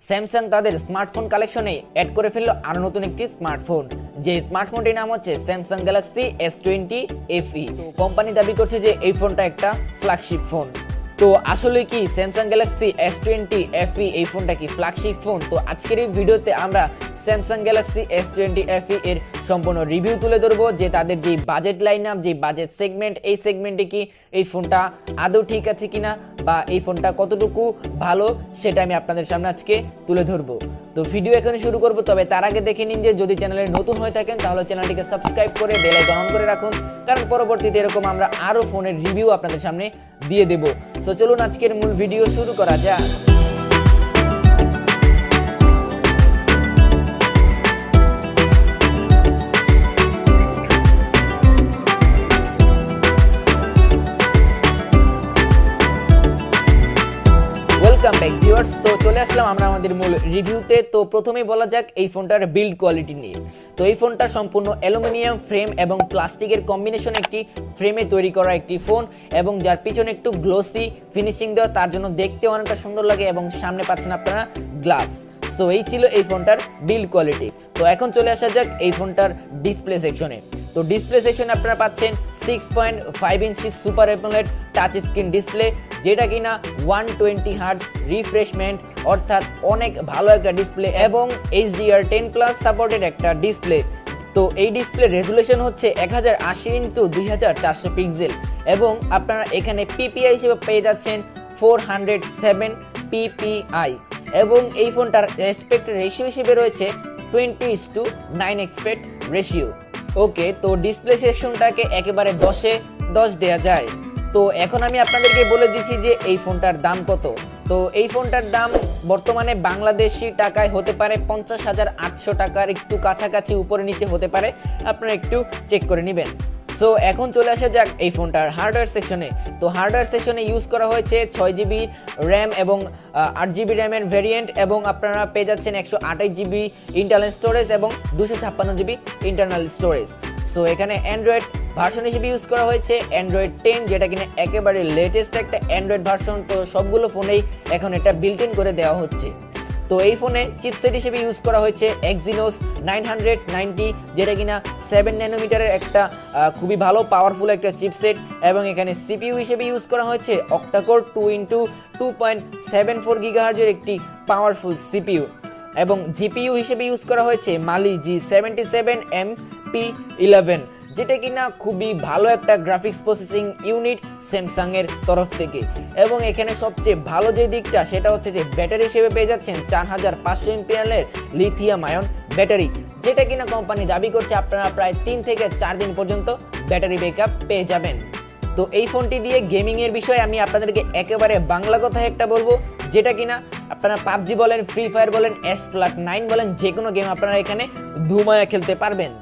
Samsung তাদের smartphone কালেকশনে add করে ফেললো আরো নতুন একটি স্মার্টফোন, যে স্মার্টফোনটির নাম হচ্ছে স্যামসাং গ্যালাক্সি S20fe। তো কোম্পানি দাবি করছে যে এই ফোনটা একটা ফ্ল্যাগশিপ ফোন। তো আসলে কি স্যামসাং গ্যালাক্সি S20fe এই ফোনটা কি ফ্ল্যাগশিপ ফোন? তো আজকের এই ভিডিওতে আমরা স্যামসাং গ্যালাক্সি S20fe এর সম্পূর্ণ রিভিউ তুলে ধরবো, যে তাদের যে বাজেট লাইন আপ, যে বাজেট সেগমেন্ট, এই সেগমেন্টে কি এই ফোনটা আদৌ ঠিক আছে কিনা বা এই ফোনটা কতটুকু ভালো সেটা আমি আপনাদের সামনে আজকে তুলে ধরবো। তো ভিডিও এখনই শুরু করবো, তবে তার আগে দেখে নিন যে যদি চ্যানেলে নতুন হয়ে থাকেন তাহলে চ্যানেলটিকে সাবস্ক্রাইব করে বেল আইকন অন করে রাখুন, কারণ পরবর্তীতে এরকম আমরা আরো ফোনের রিভিউ আপনাদের সামনে দিয়ে দেব। সো চলুন আজকের মূল ভিডিও শুরু করা যাক। ভিউয়ার্স, তো চলে আসলাম আমরা আমাদের মূল রিভিউতে। তো প্রথমেই বলা যাক এই ফোনটার বিল্ড কোয়ালিটি নিয়ে। তো এই ফোনটা সম্পূর্ণ অ্যালুমিনিয়াম ফ্রেম এবং প্লাস্টিকের কম্বিনেশন একটি ফ্রেমে তৈরি করা একটি ফোন, এবং যার পিছনে একটু গ্লোসি ফিনিশিং দেওয়া, তার জন্য দেখতে অনেকটা সুন্দর লাগে, এবং সামনে পাচ্ছেন আপনারা গ্লাস। সো এই ছিল এই ফোনটার বিল্ড কোয়ালিটি। তো এখন চলে আসা যাক এই ফোনটার ডিসপ্লে সেকশনে। তো ডিসপ্লে সেকশনে আপনারা পাচ্ছেন 6.5 inch super AMOLED touch screen display, যেটা কিনা 120 হার্টজ রিফ্রেশমেন্ট, অর্থাৎ অনেক ভালো একটা ডিসপ্লে, এবং HDR10+ সাপোর্টেড একটা ডিসপ্লে। তো এই ডিসপ্লে রেজুলেশন হচ্ছে 1080x2400 পিক্সেল, এবং আপনারা এখানে পিপিআই হিসেবে পেয়ে যাচ্ছেন 407 পিপিআই, এবং এই ফোনটার অ্যাসপেক্ট রেশিও হিসেবে রয়েছে 20:9 অ্যাসপেক্ট রেশিও। ওকে, তো ডিসপ্লে সেকশনটাকে একেবারে 10-এ 10 দেয়া যায়। তো এখন আমি আপনাদেরকে বলে দিচ্ছি যে এই ফোনটার দাম কত। তো এই ফোনটার দাম বর্তমানে বাংলাদেশি টাকায় হতে পারে 50,800 টাকার একটু কাছাকাছি, উপরে নিচে হতে পারে, আপনারা একটু চেক করে নেবেন। সো এখন চলে আসা যাক এই ফোনটার হার্ডওয়্যার সেকশনে। তো হার্ডওয়্যার সেকশনে ইউজ করা হয়েছে 6GB র্যাম এবং 8GB র্যামের ভেরিয়েন্ট, এবং আপনারা পেয়ে যাচ্ছেন 128GB ইন্টারনাল স্টোরেজ এবং 256GB ইন্টারনাল স্টোরেজ। সো এখানে অ্যান্ড্রয়েড ভার্সন হিসেবে ইউজ করা হয়েছে অ্যান্ড্রয়েড 10, যেটা কিনা একেবারে লেটেস্ট একটা অ্যান্ড্রয়েড ভার্সন। তো সবগুলো ফোনেই এখন এটা বিল্ট ইন করে দেওয়া হচ্ছে। তো এই ফোনে চিপসেট হিসেবে ইউজ করা হয়েছে Exynos 990, যেটা কিনা 7 ন্যানোমিটারের একটা খুবই ভালো পাওয়ারফুল একটা চিপসেট, এবং এখানে সিপিইউ হিসেবে ইউজ করা হয়েছে অক্টাকোর 2x2.74 GHz এর একটি পাওয়ারফুল সিপিইউ, এবং জিপিইউ হিসেবে ইউজ করা হয়েছে Mali G77MP11, যেটা কিনা খুবই ভালো একটা গ্রাফিক্স প্রসেসিং ইউনিট স্যামসাং এর তরফ থেকে। এবং এখানে সবচেয়ে ভালো যে দিকটা সেটা হচ্ছে যে ব্যাটারি হিসেবে পেয়ে যাচ্ছেন 4500 mAh লিথিয়াম আয়ন ব্যাটারি, যেটা কিনা কোম্পানি দাবি করছে আপনারা প্রায় 3 থেকে 4 দিন পর্যন্ত ব্যাটারি ব্যাকআপ পেয়ে যাবেন। তো এই ফোনটি দিয়ে গেমিং এর বিষয়ে আমি আপনাদেরকে একেবারে বাংলা কথায় একটা বলবো, যেটা কিনা আপনারা পাবজি বলেন, ফ্রি ফায়ার বলেন, S9 বলেন, যে কোনো গেম আপনারা এখানে ধুমায়া খেলতে পারবেন।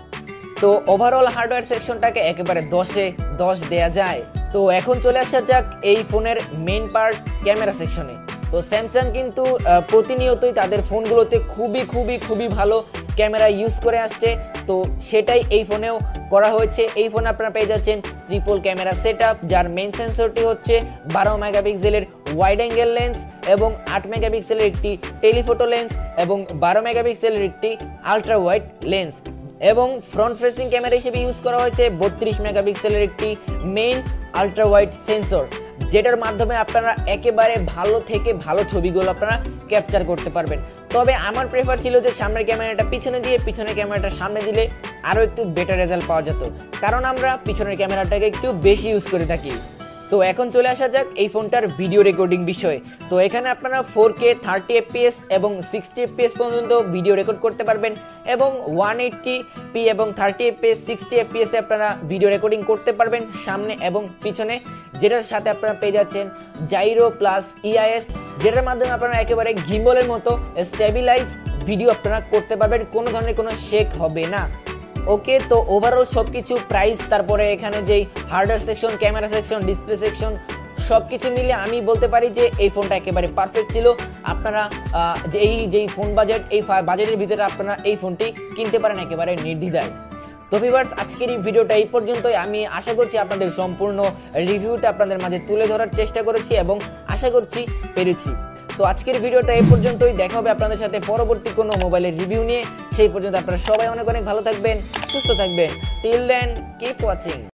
তো ওভারঅল হার্ডওয়্যার সেকশনটাকে একেবারে 10-এ 10 দেয়া যায়। তো এখন চলে আসা যাক এই ফোনের মেইন পার্ট ক্যামেরা সেকশনে। তো স্যামসাং কিন্তু প্রতিনিয়তই তাদের ফোনগুলোতে খুবই ভালো ক্যামেরা ইউজ করে আসছে। তো সেটাই এই ফোনেও করা হয়েছে। এই ফোনে আপনারা পেয়ে যাচ্ছেন ট্রিপল ক্যামেরা সেটআপ, যার মেইন সেন্সরটি হচ্ছে 12 মেগাপিক্সেলের ওয়াইড অ্যাঙ্গেল লেন্স, এবং 8 মেগাপিক্সেলের একটি টেলিফোটো লেন্স, এবং 12 মেগাপিক্সেলের একটি আলট্রা ওয়াইড লেন্স, এবং ফ্রন্ট ফেসিং ক্যামেরা হিসেবে ইউজ করা হয়েছে 32 মেগাপিক্সেলের একটি মেইন আলট্রা ওয়াইড সেন্সর, যেটার মাধ্যমে আপনারা একেবারে ভালো থেকে ভালো ছবিগুলো আপনারা ক্যাপচার করতে পারবেন। তবে আমার প্রেফার ছিল যে সামনের ক্যামেরাটা পিছনে দিয়ে পিছনের ক্যামেরাটা সামনে দিলে আরও একটু বেটার রেজাল্ট পাওয়া যেত, কারণ আমরা পিছনের ক্যামেরাটাকে একটু বেশি ইউজ করে থাকি। তো এখন চলে আসা যাক এই ফোনটার ভিডিও রেকর্ডিং বিষয়ে। তো এখানে আপনারা 4K 30 FPS এবং 60 FPS পর্যন্ত ভিডিও রেকর্ড করতে পারবেন, এবং 180p এবং 30 FPS 60 FPS এ আপনারা ভিডিও রেকর্ডিং করতে পারবেন সামনে এবং পিছনে, যেটার সাথে আপনারা পেয়ে যাচ্ছেন জাইরো প্লাস EIS, যেটার মাধ্যমে আপনারা একেবারে গিম্বলের মতো স্টেবিলাইজ ভিডিও আপনারা করতে পারবেন, কোনো ধরনের কোনো শেক হবে না। ওকে, তো ওভারঅল সবকিছু প্রাইস, তারপরে এখানে যেই hardware section, camera section, display section, সবকিছু মিলে আমি বলতে পারি যে এই ফোনটা একেবারে পারফেক্ট ছিল। আপনারা যেই ফোন বাজেট, এই বাজেটের ভিতরে আপনারা এই ফোনটি কিনতে পারেন একেবারে নির্দ্বিধায়। তো ভিউয়ার্স, আজকের এই ভিডিওটা এই পর্যন্তই। আমি আশা করছি আপনাদের সম্পূর্ণ রিভিউটা আপনাদের মাঝে তুলে ধরার চেষ্টা করেছি, এবং আশা করছি পেরেছি। তো আজকের ভিডিওটা এই পর্যন্তই, দেখা হবে আপনাদের সাথে পরবর্তী কোনো মোবাইলের রিভিউ নিয়ে। সেই পর্যন্ত আপনারা সবাই অনেক অনেক ভালো থাকবেন, সুস্থ থাকবেন। Till then keep watching.